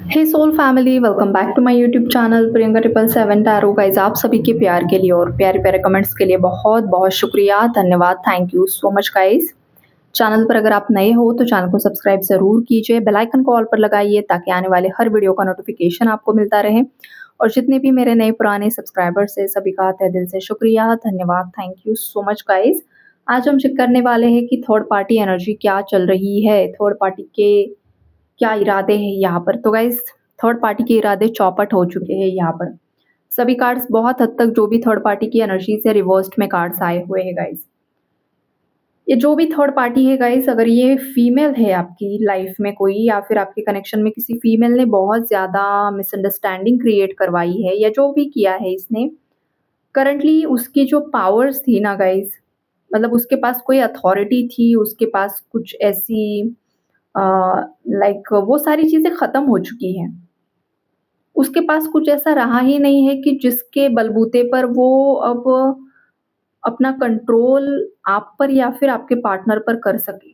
Hey soul family, welcome back to my YouTube channel Priyanka 777 tarot. Guys, आप सभी के प्यार के लिए और प्यारे प्यारे कमेंट्स के लिए बहुत बहुत शुक्रिया, धन्यवाद, thank you so much guys. Channel पर अगर आप नए हो तो चैनल को सब्सक्राइब ज़रूर कीजिए, बेल आइकन को ऑल पर लगाइए ताकि आने वाले हर वीडियो का नोटिफिकेशन आपको मिलता रहे। और जितने भी मेरे नए पुराने सब्सक्राइबर्स हैं सभी का तहे दिल से शुक्रिया, धन्यवाद, thank you so much guys. आज हम चेक करने वाले हैं कि थर्ड पार्टी एनर्जी क्या चल रही है, थर्ड पार्टी के क्या इरादे हैं यहाँ पर। तो गाइस, थर्ड पार्टी के इरादे चौपट हो चुके हैं यहाँ पर। सभी कार्ड्स बहुत हद तक जो भी थर्ड पार्टी की एनर्जी से रिवर्स्ड में कार्ड्स आए हुए हैं गाइस। ये जो भी थर्ड पार्टी है गाइस, अगर ये फीमेल है आपकी लाइफ में कोई, या फिर आपके कनेक्शन में किसी फीमेल ने बहुत ज़्यादा मिसअंडरस्टैंडिंग क्रिएट करवाई है या जो भी किया है इसने, करंटली उसकी जो पावर्स थी ना गाइस, मतलब उसके पास कोई अथॉरिटी थी, उसके पास कुछ ऐसी अ, लाइक वो सारी चीज़ें ख़त्म हो चुकी हैं। उसके पास कुछ ऐसा रहा ही नहीं है कि जिसके बलबूते पर वो अब अपना कंट्रोल आप पर या फिर आपके पार्टनर पर कर सके।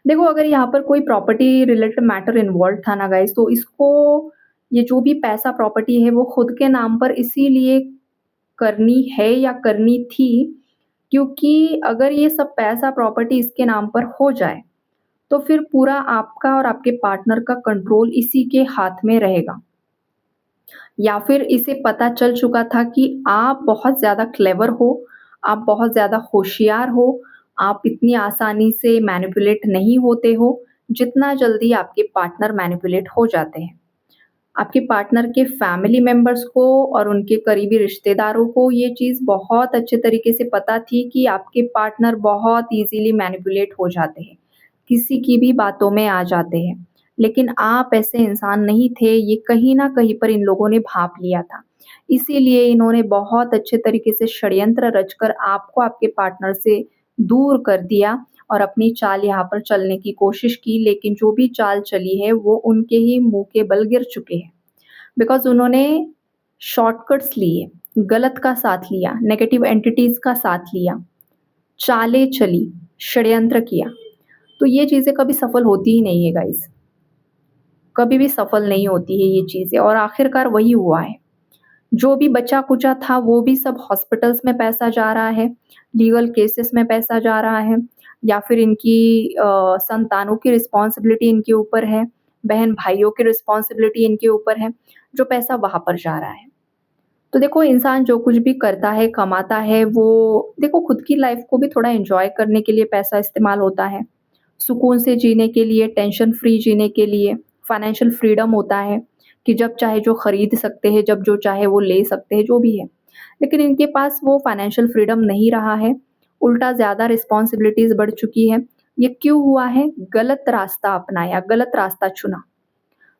देखो, अगर यहाँ पर कोई प्रॉपर्टी रिलेटेड मैटर इन्वॉल्व था ना गाइस, तो इसको ये जो भी पैसा प्रॉपर्टी है वो खुद के नाम पर इसीलिए करनी है या करनी थी, क्योंकि अगर ये सब पैसा प्रॉपर्टी इसके नाम पर हो जाए, तो फिर पूरा आपका और आपके पार्टनर का कंट्रोल इसी के हाथ में रहेगा। या फिर इसे पता चल चुका था कि आप बहुत ज़्यादा क्लेवर हो, आप बहुत ज़्यादा होशियार हो, आप इतनी आसानी से मैनिपुलेट नहीं होते हो, जितना जल्दी आपके पार्टनर मैनिपुलेट हो जाते हैं। आपके पार्टनर के फैमिली मेंबर्स को और उनके करीबी रिश्तेदारों को ये चीज़ बहुत अच्छे तरीके से पता थी कि आपके पार्टनर बहुत ईज़िली मैनिपुलेट हो जाते हैं, किसी की भी बातों में आ जाते हैं। लेकिन आप ऐसे इंसान नहीं थे, ये कहीं न कहीं पर इन लोगों ने भाँप लिया था। इसीलिए इन्होंने बहुत अच्छे तरीके से षड्यंत्र रचकर आपको आपके पार्टनर से दूर कर दिया और अपनी चाल यहाँ पर चलने की कोशिश की, लेकिन जो भी चाल चली है वो उनके ही मुँह के बल गिर चुके हैं। बिकॉज़ उन्होंने शॉर्टकट्स लिए, गलत का साथ लिया, नेगेटिव एंटिटीज़ का साथ लिया, चालें चली, षड्यंत्र किया। तो ये चीज़ें कभी सफल होती ही नहीं है गाइज़, कभी भी सफल नहीं होती है ये चीज़ें, और आखिरकार वही हुआ है। जो भी बचा-कुचा था वो भी सब हॉस्पिटल्स में पैसा जा रहा है, लीगल केसेस में पैसा जा रहा है, या फिर इनकी संतानों की रिस्पॉन्सिबिलिटी इनके ऊपर है, बहन-भाइयों की रिस्पॉन्सिबिलिटी इनके ऊपर है, जो पैसा वहाँ पर जा रहा है। तो देखो, इंसान जो कुछ भी करता है, कमाता है, वो देखो खुद की लाइफ़ को भी थोड़ा एन्जॉय करने के लिए पैसा इस्तेमाल होता है। सुकून से जीने के लिए, टेंशन फ्री जीने के लिए, फाइनेंशियल फ्रीडम होता है कि जब चाहे जो खरीद सकते हैं, जब जो चाहे वो ले सकते हैं, जो भी है। लेकिन इनके पास वो फाइनेंशियल फ्रीडम नहीं रहा है, उल्टा ज़्यादा रिस्पॉन्सिबिलिटीज़ बढ़ चुकी है। ये क्यों हुआ है? गलत रास्ता अपनाया, गलत रास्ता चुना।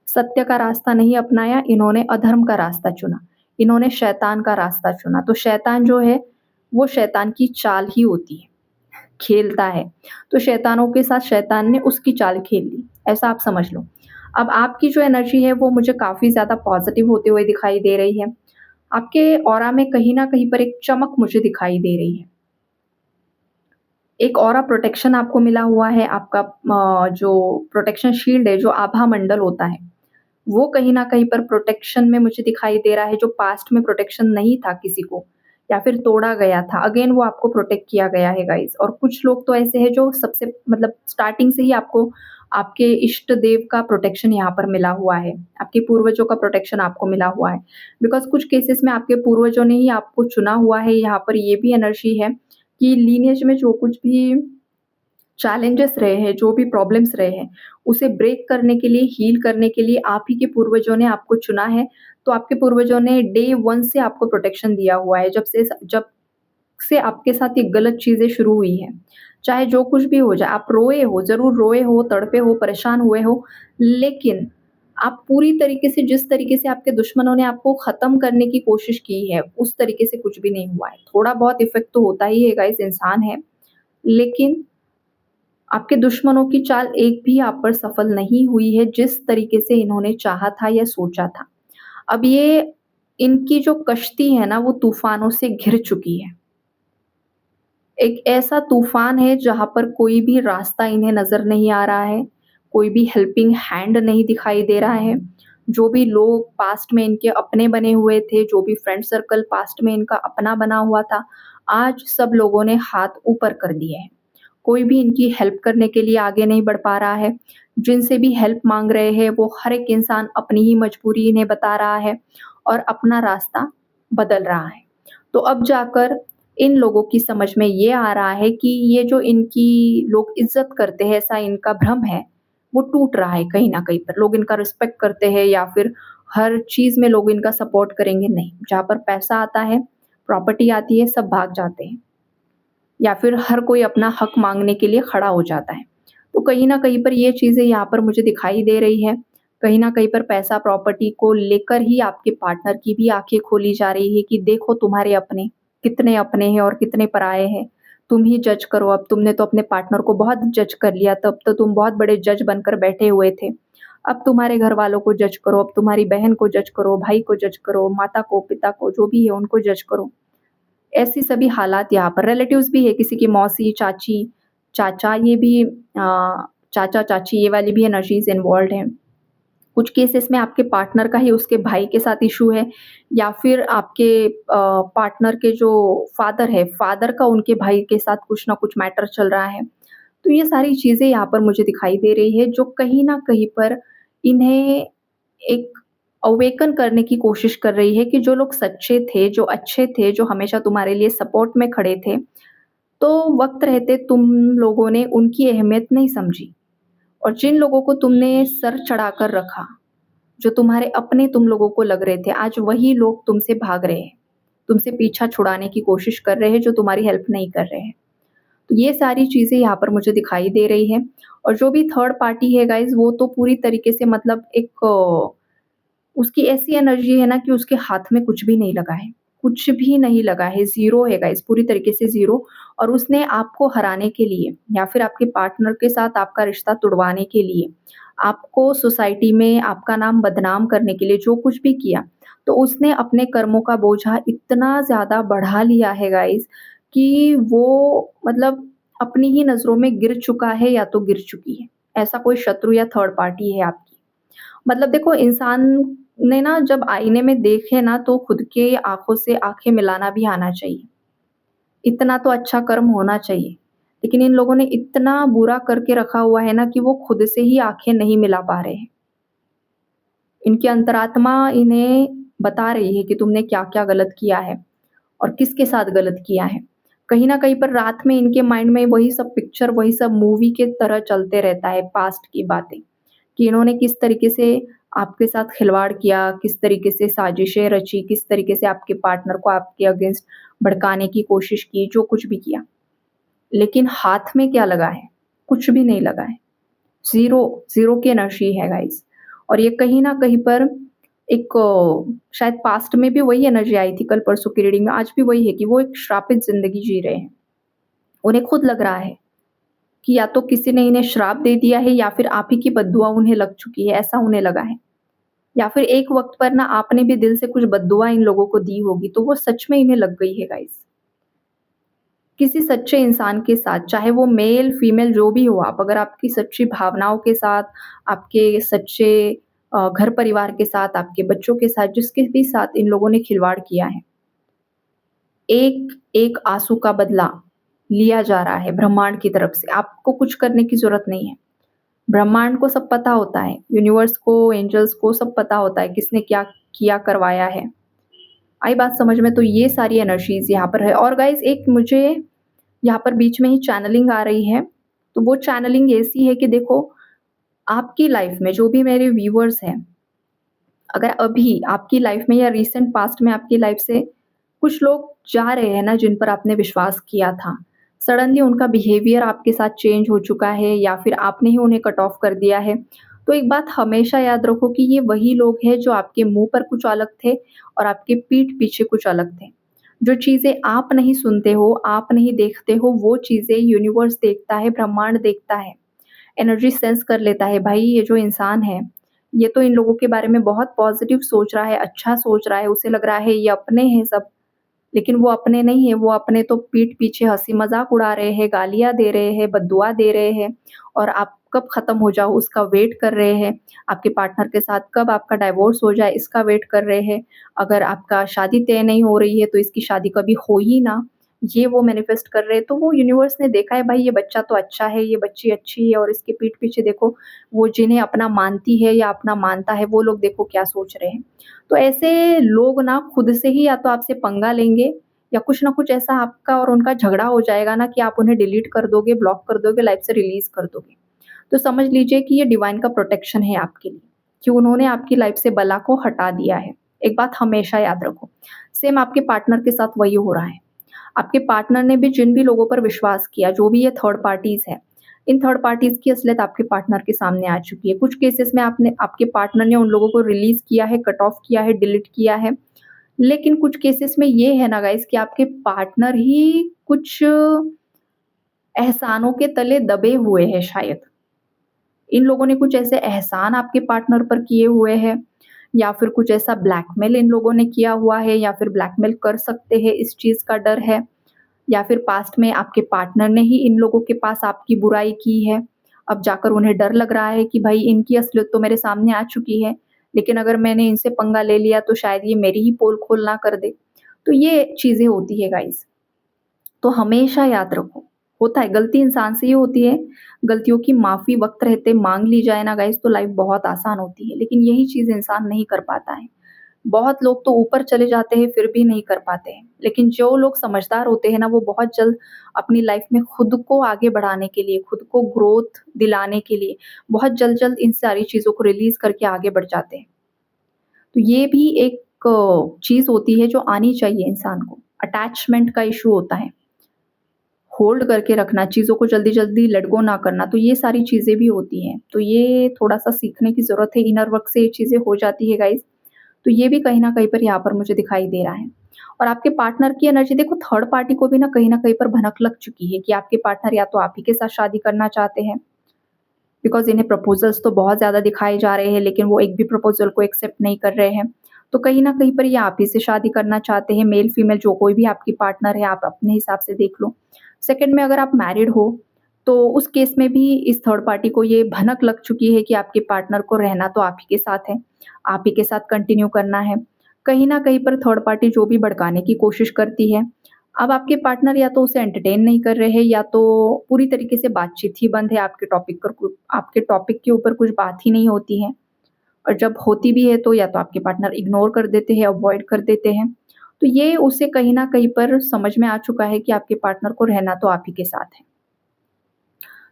सत्य का रास्ता नहीं अपनाया, इन्होंने अधर्म का रास्ता चुना। इन्होंने शैतान का रास्ता चुना। तो शैतान जो है, वो शैतान की चाल ही होती है, खेलता है। तो शैतानों के साथ शैतान ने उसकी चाल खेल ली, ऐसा आप समझ लो। अब आपकी जो एनर्जी है वो मुझे काफ़ी ज़्यादा पॉज़िटिव होते हुए दिखाई दे रही है। आपके ऑरा में कहीं न कहीं पर एक चमक मुझे दिखाई दे रही है। एक ऑरा प्रोटेक्शन आपको मिला हुआ है, आपका जो प्रोटेक्शन शील्ड है, जो आभा मंडल होता है, वो कहीं न कहीं पर प्रोटेक्शन में मुझे दिखाई दे रहा है, जो पास्ट में प्रोटेक्शन नहीं था किसी को या फिर तोड़ा गया था, अगेन वो आपको प्रोटेक्ट किया गया है गाइज़। और कुछ लोग तो ऐसे हैं जो सबसे मतलब स्टार्टिंग से ही आपको आपके इष्ट देव का प्रोटेक्शन यहाँ पर मिला हुआ है, आपके पूर्वजों का प्रोटेक्शन आपको मिला हुआ है। बिकॉज़ कुछ केसेस में आपके पूर्वजों ने ही आपको चुना हुआ है, यहाँ पर ये भी एनर्जी है कि लीनिएज में जो कुछ भी चैलेंजेस रहे हैं, जो भी प्रॉब्लम्स रहे हैं, उसे ब्रेक करने के लिए, हील करने के लिए आप ही के पूर्वजों ने आपको चुना है। तो आपके पूर्वजों ने डे 1 से आपको प्रोटेक्शन दिया हुआ है, जब से आपके साथ ये गलत चीज़ें शुरू हुई हैं। चाहे जो कुछ भी हो जाए, आप रोए हो, ज़रूर रोए हो, तड़पे हो, परेशान हुए हो, लेकिन आप पूरी तरीके से, जिस तरीके से आपके दुश्मनों ने आपको ख़त्म करने की कोशिश की है, उस तरीके से कुछ भी नहीं हुआ है। थोड़ा बहुत इफ़ेक्ट तो होता ही है गाइज़, इंसान है, लेकिन आपके दुश्मनों की चाल एक भी आप पर सफल नहीं हुई है, जिस तरीके से इन्होंने चाहा था या सोचा था। अब ये इनकी जो कश्ती है ना, वो तूफ़ानों से घिर चुकी है। एक ऐसा तूफ़ान है जहाँ पर कोई भी रास्ता इन्हें नज़र नहीं आ रहा है, कोई भी हेल्पिंग हैंड नहीं दिखाई दे रहा है। जो भी लोग पास्ट में इनके अपने बने हुए थे, जो भी फ्रेंड सर्कल पास्ट में इनका अपना बना हुआ था, आज सब लोगों ने हाथ ऊपर कर दिए हैं। कोई भी इनकी हेल्प करने के लिए आगे नहीं बढ़ पा रहा है। जिनसे भी हेल्प माँग रहे हैं, वो हर एक इंसान अपनी ही मजबूरी इन्हें बता रहा है और अपना रास्ता बदल रहा है। तो अब जाकर इन लोगों की समझ में ये आ रहा है कि ये जो इनकी लोग इज़्ज़त करते हैं, ऐसा इनका भ्रम है, वो टूट रहा है कहीं न कहीं पर। लोग इनका रिस्पेक्ट करते हैं या फिर हर चीज़ में लोग इनका सपोर्ट करेंगे, नहीं। जहाँ पर पैसा आता है, प्रॉपर्टी आती है, सब भाग जाते हैं या फिर हर कोई अपना हक माँगने के लिए खड़ा हो जाता है। तो कहीं न कहीं पर ये चीज़ें यहाँ पर मुझे दिखाई दे रही है। कहीं न कहीं पर पैसा, प्रॉपर्टी को लेकर ही आपके पार्टनर की भी आँखें खोली जा रही है कि देखो तुम्हारे अपने, कितने अपने हैं और कितने पराये हैं। तुम ही जज करो अब, तुमने तो अपने पार्टनर को बहुत जज कर लिया, तब तो तुम बहुत बड़े जज बनकर बैठे हुए थे। अब तुम्हारे घरवालों को जज करो, अब तुम्हारी बहन को जज करो, भाई को जज करो, माता को, पिता को, जो भी है उनको जज करो। ऐसी सभी हालात यहाँ पर रिलेटिव्स भी है, किसी की मौसी, चाची, चाचा, ये भी चाचा-चाची ये वाली भी एनर्जीज़ इन्वॉल्व्ड हैं। कुछ केसेस में आपके पार्टनर का ही उसके भाई के साथ इश्यू है या फिर आपके पार्टनर के जो फादर है, फादर का उनके भाई के साथ कुछ ना कुछ मैटर चल रहा है। तो ये सारी चीज़ें यहाँ पर मुझे दिखाई दे रही है जो कहीं न कहीं पर इन्हें एक अवेकन करने की कोशिश कर रही है कि जो लोग सच्चे थे, जो अच्छे थे, जो हमेशा तुम्हारे लिए सपोर्ट में खड़े थे, तो वक़्त रहते तुम लोगों ने उनकी अहमियत नहीं समझी और जिन लोगों को तुमने सर चढ़ाकर रखा, जो तुम्हारे अपने तुम लोगों को लग रहे थे, आज वही लोग तुमसे भाग रहे हैं। तुमसे पीछा छुड़ाने की कोशिश कर रहे हैं, जो तुम्हारी हेल्प नहीं कर रहे हैं। तो ये सारी चीज़ें यहाँ पर मुझे दिखाई दे रही है और जो भी थर्ड पार्टी है गाइज़, वो तो पूरी तरीके से मतलब एक उसकी ऐसी एनर्जी है ना कि उसके हाथ में कुछ भी नहीं लगा है। कुछ भी नहीं लगा है, ज़ीरो है गाइज़, पूरी तरीके से ज़ीरो और उसने आपको हराने के लिए या फिर आपके पार्टनर के साथ आपका रिश्ता तुड़वाने के लिए, आपको सोसाइटी में आपका नाम बदनाम करने के लिए जो कुछ भी किया, तो उसने अपने कर्मों का बोझा इतना ज़्यादा बढ़ा लिया है गाइज़ कि वो मतलब अपनी ही नज़रों में गिर चुका है या तो गिर चुकी है। ऐसा कोई शत्रु या थर्ड पार्टी है आपकी। मतलब देखो इंसान ने ना जब आईने में देखे ना तो खुद के आँखों से आँखें मिलाना भी आना चाहिए। इतना तो अच्छा कर्म होना चाहिए। लेकिन इन लोगों ने इतना बुरा करके रखा हुआ है ना कि वो खुद से ही आँखें नहीं मिला पा रहे हैं। इनकी अंतरात्मा इन्हें बता रही है कि तुमने क्या-क्या गलत किया है और किसके साथ गलत किया है। कहीं न कहीं पर रात में इनके माइंड में वही सब पिक्चर, वही सब मूवी के तरह चलते रहता है पास्ट की बातें। कि इन्होंने किस तरीके से आपके साथ खिलवाड़ किया, किस तरीके से साजिशें रची, किस तरीके से आपके पार्टनर को आपके अगेंस्ट भड़काने की कोशिश की, जो कुछ भी किया। लेकिन हाथ में क्या लगा है? कुछ भी नहीं लगा है। ज़ीरो, ज़ीरो की एनर्जी है गाइज़ और ये कहीं न कहीं पर एक शायद पास्ट में भी वही एनर्जी आई थी कल-परसों की रीडिंग में, आज भी वही है कि वो एक श्रापित ज़िंदगी जी रहे हैं। उन्हें खुद लग रहा है कि या तो किसी ने इन्हें श्राप दे दिया है या फिर आप ही की बददुआ उन्हें लग चुकी है, ऐसा उन्हें लगा है। या फिर एक वक़्त पर ना आपने भी दिल से कुछ बददुआ इन लोगों को दी होगी, तो वो सच में इन्हें लग गई है गाइज़। किसी सच्चे इंसान के साथ, चाहे वो मेल, फीमेल जो भी हो आप, अगर आपकी सच्ची भावनाओं के साथ, आपके सच्चे घर परिवार के साथ, आपके बच्चों के साथ, जिसके भी साथ इन लोगों ने खिलवाड़ किया है, एक-एक आँसू का बदला लिया जा रहा है ब्रह्मांड की तरफ से। आपको कुछ करने की ज़रूरत नहीं है। ब्रह्मांड को सब पता होता है, यूनिवर्स को, एंजल्स को सब पता होता है किसने क्या किया करवाया है। आई बात समझ में? तो ये सारी एनर्जीज़ यहाँ पर है और गाइज़ एक मुझे यहाँ पर बीच में ही चैनलिंग आ रही है, तो वो चैनलिंग ऐसी है कि देखो, आपकी लाइफ़ में जो भी मेरे व्यूअर्स हैं, अगर अभी आपकी लाइफ़ में या रीसेंट पास्ट में आपकी लाइफ़ से कुछ लोग जा रहे हैं ना जिन पर आपने विश्वास किया था, सडनली उनका बिहेवियर आपके साथ चेंज हो चुका है या फिर आपने ही उन्हें कट ऑफ कर दिया है, तो एक बात हमेशा याद रखो कि ये वही लोग हैं जो आपके मुँह पर कुछ अलग थे और आपके पीठ पीछे कुछ अलग थे। जो चीज़ें आप नहीं सुनते हो, आप नहीं देखते हो, वो चीज़ें यूनिवर्स देखता है, ब्रह्मांड देखता है। एनर्जी सेंस कर लेता है, भाई ये जो इंसान है, ये तो इन लोगों के बारे में बहुत पॉज़िटिव सोच रहा है, अच्छा सोच रहा है, उसे लग रहा है ये अपने हैं सब। लेकिन वो अपने नहीं है, वो अपने तो पीठ पीछे हँसी-मज़ाक उड़ा रहे हैं, गालियाँ दे रहे हैं, बददुआ दे रहे हैं और आप कब ख़त्म हो जाओ उसका वेट कर रहे हैं, आपके पार्टनर के साथ कब आपका डाइवोर्स हो जाए इसका वेट कर रहे हैं, अगर आपका शादी तय नहीं हो रही है तो इसकी शादी कभी हो ही ना, ये वो मैनिफेस्ट कर रहे हैं। तो वो यूनिवर्स ने देखा है भाई ये बच्चा तो अच्छा है, ये बच्ची अच्छी है और इसके पीठ पीछे देखो वो जिन्हें अपना मानती है या अपना मानता है वो लोग देखो क्या सोच रहे हैं। तो ऐसे लोग ना खुद से ही या तो आपसे पंगा लेंगे या कुछ ना कुछ ऐसा आपका और उनका झगड़ा हो जाएगा ना कि आप उन्हें डिलीट कर दोगे, ब्लॉक कर दोगे, लाइफ से रिलीज़ कर दोगे। तो समझ लीजिए कि ये डिवाइन का प्रोटेक्शन है आपके लिए, कि उन्होंने आपकी लाइफ से बला को हटा दिया है। एक बात हमेशा याद रखो, सेम आपके पार्टनर के साथ वही हो रहा है। आपके पार्टनर ने भी जिन भी लोगों पर विश्वास किया, जो भी ये थर्ड पार्टीज़ हैं, इन थर्ड पार्टीज़ की असलियत आपके पार्टनर के सामने आ चुकी है। कुछ केसेस में आपने आपके पार्टनर ने उन लोगों को रिलीज़ किया है, कट ऑफ किया है, डिलीट किया है। लेकिन कुछ केसेस में ये है ना गाइज़ कि आपके पार्टनर ही कुछ एहसानों के तले दबे हुए हैं शायद। इन लोगों ने कुछ ऐसे एहसान आपके पार्टनर पर किए हुए हैं या फिर कुछ ऐसा ब्लैकमेल इन लोगों ने किया हुआ है या फिर ब्लैकमेल कर सकते हैं इस चीज़ का डर है या फिर पास्ट में आपके पार्टनर ने ही इन लोगों के पास आपकी बुराई की है। अब जाकर उन्हें डर लग रहा है कि भाई इनकी असलियत तो मेरे सामने आ चुकी है, लेकिन अगर मैंने इनसे पंगा ले लिया तो शायद ये मेरी ही पोल खोल ना कर दे। तो ये चीज़ें होती है गाइज़। तो हमेशा याद रखो, होता है गलती इंसान से ही होती है, गलतियों की माफ़ी वक़्त रहते माँग ली जाए ना गाइज़ तो लाइफ़ बहुत आसान होती है, लेकिन यही चीज़ इंसान नहीं कर पाता है। बहुत लोग तो ऊपर चले जाते हैं फिर भी नहीं कर पाते हैं, लेकिन जो लोग समझदार होते हैं ना वो बहुत जल्द अपनी लाइफ़ में खुद को आगे बढ़ाने के लिए, खुद को ग्रोथ दिलाने के लिए बहुत जल्द-जल्द इन सारी चीज़ों को रिलीज़ करके आगे बढ़ जाते हैं। तो ये भी एक चीज़ होती है जो आनी चाहिए इंसान को, अटैचमेंट का इश्यू होता है। होल्ड करके रखना, चीज़ों को जल्दी-जल्दी लेट गो ना करना, तो ये सारी चीज़ें भी होती हैं। तो ये थोड़ा-सा सीखने की ज़रूरत है, इनर वर्क से ये चीज़ें हो जाती है गाइज़। तो ये भी कहीं न कहीं पर यहाँ पर मुझे दिखाई दे रहा है। और आपके पार्टनर की एनर्जी देखो थर्ड पार्टी को भी ना कहीं न कहीं पर भनक लग चुकी है कि आपके पार्टनर या तो आप ही के साथ शादी करना चाहते हैं, बिकॉज़ इन्हें प्रपोज़ल्स तो बहुत ज़्यादा दिखाए जा रहे हैं, लेकिन वो एक भी प्रपोज़ल को एक्सेप्ट नहीं कर रहे हैं। तो कहीं न कहीं पर ये आप ही से शादी करना चाहते हैं, मेल-फीमेल जो कोई भी आपकी पार्टनर है, आप अपने हिसाब से देख लो। सेकंड में अगर आप मैरिड हो, तो उस केस में भी इस थर्ड पार्टी को ये भनक लग चुकी है कि आपके पार्टनर को रहना तो आप ही के साथ है, आप ही के साथ कंटिन्यू करना है। कहीं न कहीं पर थर्ड पार्टी जो भी भड़काने की कोशिश करती है, अब आपके पार्टनर या तो उसे एंटरटेन नहीं कर रहे हैं या तो पूरी तरीके से बातचीत ही बंद है आपके टॉपिक के ऊपर कुछ बात ही नहीं होती है और जब होती भी है तो या तो आपके पार्टनर इग्नोर कर देते हैं, अवॉइड कर देते हैं। तो ये उसे कहीं न कहीं पर समझ में आ चुका है कि आपके पार्टनर को रहना तो आप ही के साथ है।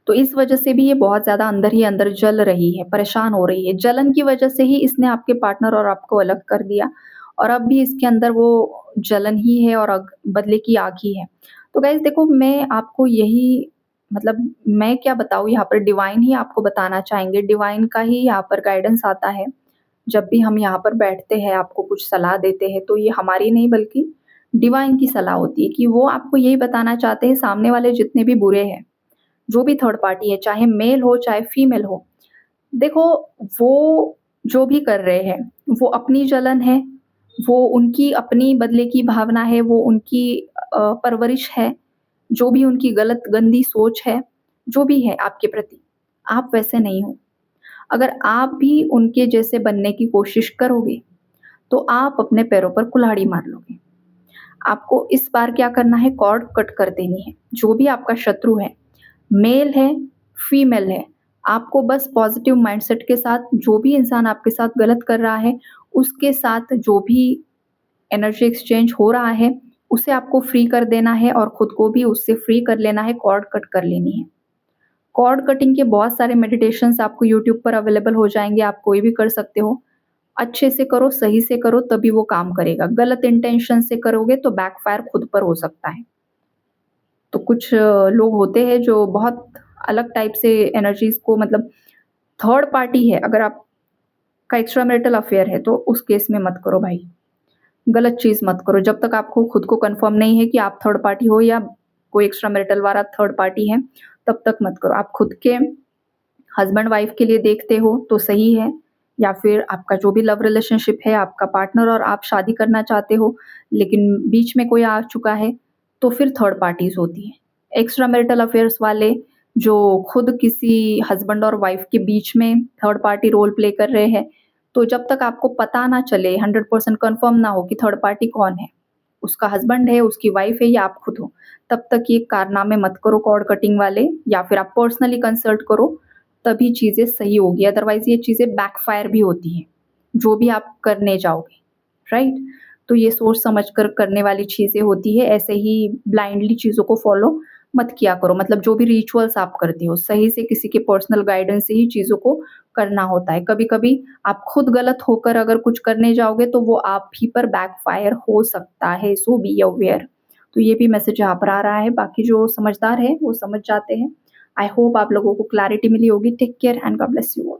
तो इस वजह से भी ये बहुत ज़्यादा अंदर ही अंदर जल रही है, परेशान हो रही है। जलन की वजह से ही इसने आपके पार्टनर और आपको अलग कर दिया और अब भी इसके अंदर वो जलन ही है और बदले की आग ही है। तो गाइज़ देखो मैं आपको यही मतलब मैं क्या बताऊँ यहाँ पर डिवाइन ही आपको बताना चाहेंगे, डिवाइन का ही यहाँ पर गाइडेंस आता है। जब भी हम यहाँ पर बैठते हैं, आपको कुछ सलाह देते हैं, तो ये हमारी नहीं बल्कि डिवाइन की सलाह होती है कि वो आपको यही बताना चाहते हैं सामने वाले जितने भी बुरे हैं, जो भी थर्ड पार्टी है, चाहे मेल हो, चाहे फीमेल हो। देखो, वो जो भी कर रहे हैं, वो अपनी जलन है, वो उनकी अपनी बदले की भावना है, वो उनकी परवरिश है, जो भी उनकी गलत गंदी सोच है, जो भी है आपके प्रति, आप वैसे नहीं हो। अगर आप भी उनके जैसे बनने की कोशिश करोगे, तो आप अपने पैरों पर कुल्हाड़ी मार लोगे। आपको इस बार क्या करना है कॉर्ड कट कर देनी है। जो भी आपका शत्रु है, मेल है, फीमेल है, आपको बस पॉज़िटिव माइंडसेट के साथ जो भी इंसान आपके साथ गलत कर रहा है, उसके साथ जो भी एनर्जी एक्सचेंज हो रहा है, उसे आपको फ्री कर देना है और खुद को भी उससे फ्री कर लेना है, कॉर्ड कट कर लेनी है। कॉर्ड कटिंग के बहुत सारे मेडिटेशंस आपको यूट्यूब पर अवेलेबल हो जाएँगे, आप कोई भी कर सकते हो। अच्छे से करो, सही से करो तभी वो काम करेगा। गलत इंटेंशन से करोगे तो बैकफ़ायर खुद पर हो सकता है। तो कुछ लोग होते हैं जो बहुत अलग टाइप से एनर्जीज़ को मतलब थर्ड पार्टी है, अगर आपका एक्स्ट्रा मैरिटल अफ़ेयर है तो उस केस में मत करो भाई। गलत चीज़ मत करो, जब तक आपको खुद को कन्फर्म नहीं है कि आप थर्ड पार्टी हो या कोई एक्स्ट्रा मैरिटल वाला थर्ड पार्टी है, तब तक मत करो। आप खुद के हस्बैंड वाइफ के लिए देखते हो तो सही है या फिर आपका जो भी लव रिलेशनशिप है, आपका पार्टनर और आप शादी करना चाहते हो, लेकिन बीच में कोई आ चुका है, तो फिर थर्ड पार्टीज़ होती हैं। एक्स्ट्रा मैरिटल अफेयर्स वाले जो खुद किसी हस्बैंड और वाइफ के बीच में थर्ड पार्टी रोल प्ले कर रहे हैं। तो जब तक आपको पता ना चले, 100% कन्फर्म ना हो कि थर्ड पार्टी कौन है, उसका हस्बैंड है, उसकी वाइफ है या आप खुद हो, तब तक ये कारनामे मत करो कॉर्ड कटिंग वाले, या फिर आप पर्सनली कंसल्ट करो, तभी चीज़ें सही होगी। अदरवाइज़ ये चीज़ें बैकफायर भी होती हैं, जो भी आप करने जाओगे, राइट? तो ये सोच समझ कर करने वाली चीज़ें होती है, ऐसे ही ब्लाइंडली चीज़ों को फॉलो मत किया करो। मतलब जो भी रिचुअल्स आप करती हो, सही से किसी के पर्सनल गाइडेंस से ही चीज़ों को करना होता है। कभी-कभी आप खुद गलत होकर अगर कुछ करने जाओगे तो वो आप ही पर बैकफायर हो सकता है, सो बी अवेयर। तो ये भी मैसेज यहाँ पर आ रहा है। बाकी जो समझदार है वो समझ जाते हैं। आई होप आप लोगों को क्लैरिटी मिली होगी। Take care and God bless you all.